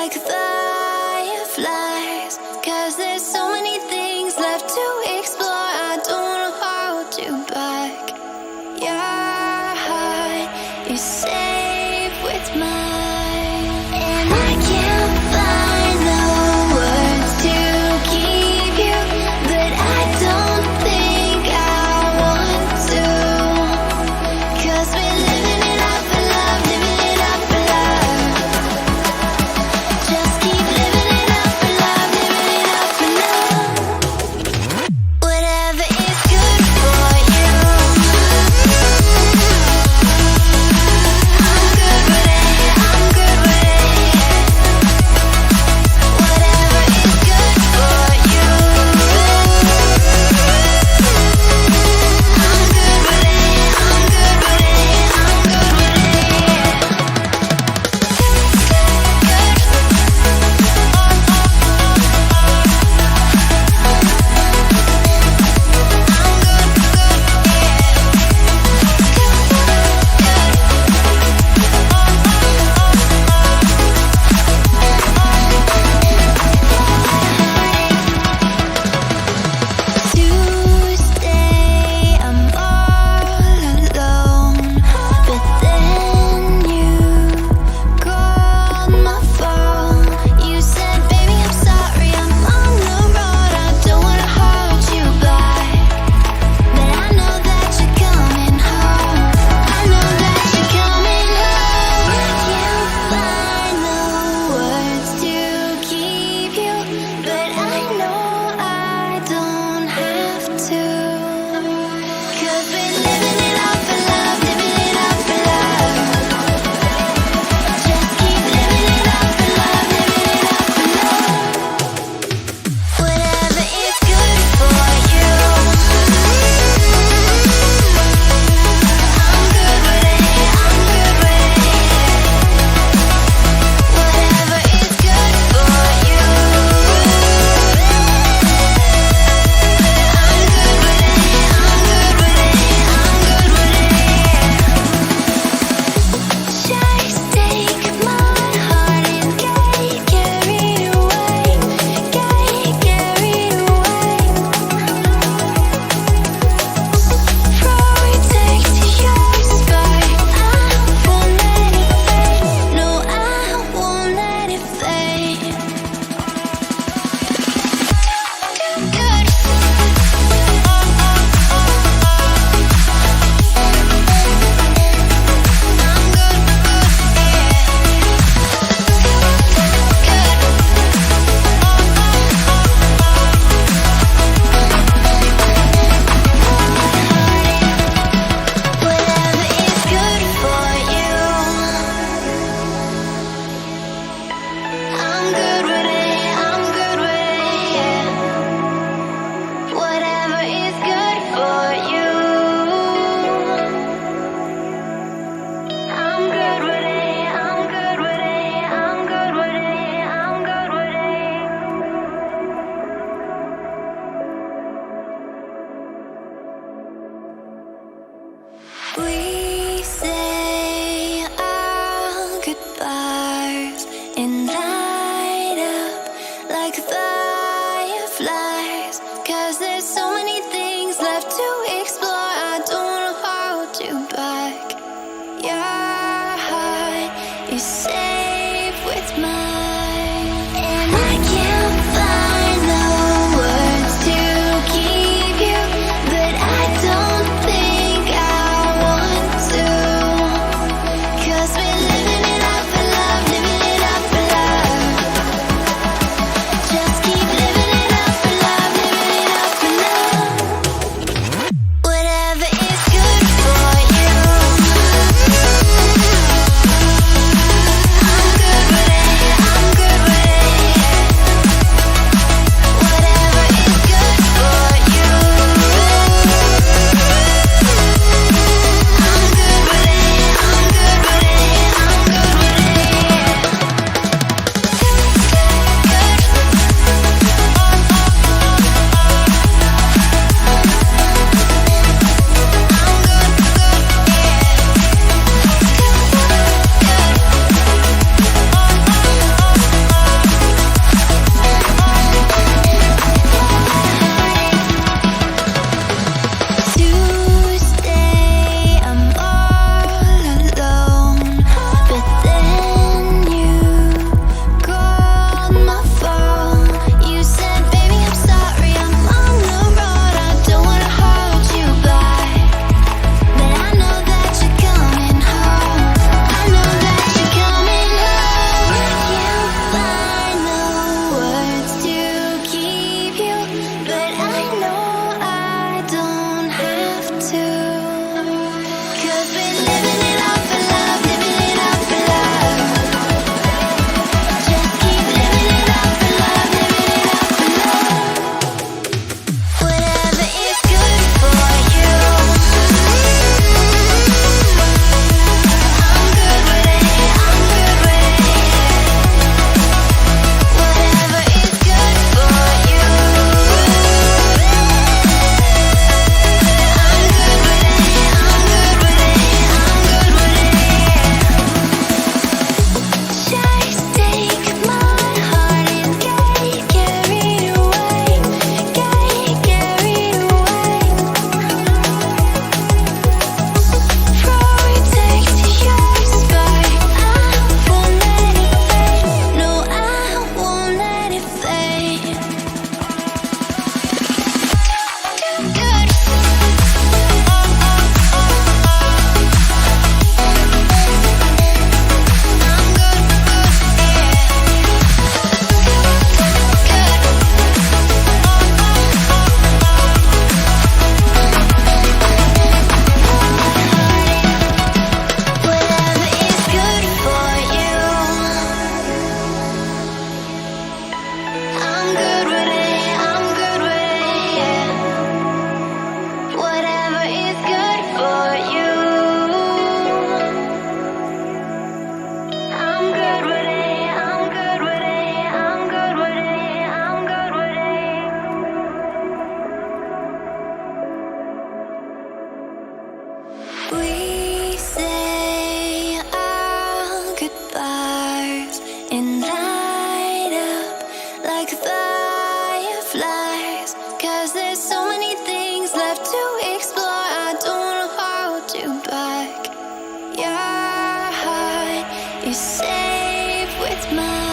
like fireflies. 'Cause there's so many things left to explore. I don't wanna hold you back. Your heart is safe with mine, and I can't find the words to keep you, but I don't think I want to. 'Cause we're living it up for love, living it up for love. Just keep living it up for love, living it up for love. Whatever is good for you, I'm good with it, I'm good with it. Whatever is good for you, I'm good with it, I'm good with it, I'm good with Tuesday, I'm all alone, but then you called my phone. You said, baby, I'm sorry, I'm on the road. I don't wanna hold you back, but I know that you're coming home. I know that you're coming home. I can't find the words to keep you, but I know I don't have to. 'Cause we're living it up for love, living it up for love. Just keep living it up for love, living it up for love. Whatever is good for you, I'm good with it, I'm good with it. Whatever is good for you, I'm good with it, I'm good with it, I'm good with it. Just take my heart and get carried away, get carried away. Protect your spark, I won't let it fade. No, I won't let it fade. Good. Whatever is good for you, I'm good with it, I'm good with it, yeah. Whatever is good for you, I'm good with it, I'm good with it, I'm good with it, I'm good with it. We say our goodbyes and light up like fireflies. 'Cause there's so many things left to explore. I don't wanna hold you back. Your heart is safe with mine, and I can't find the words to keep you, but I don't think I want to. 'Cause we're living it up for love, living it up for love. Just keep living it up for love, living it up for love. Whatever is good for you, I'm good with it, I'm good with it. sparks and light up like fireflies. 'Cause there's so many things left to explore. I don't wanna hold you back. Your heart is safe with mine.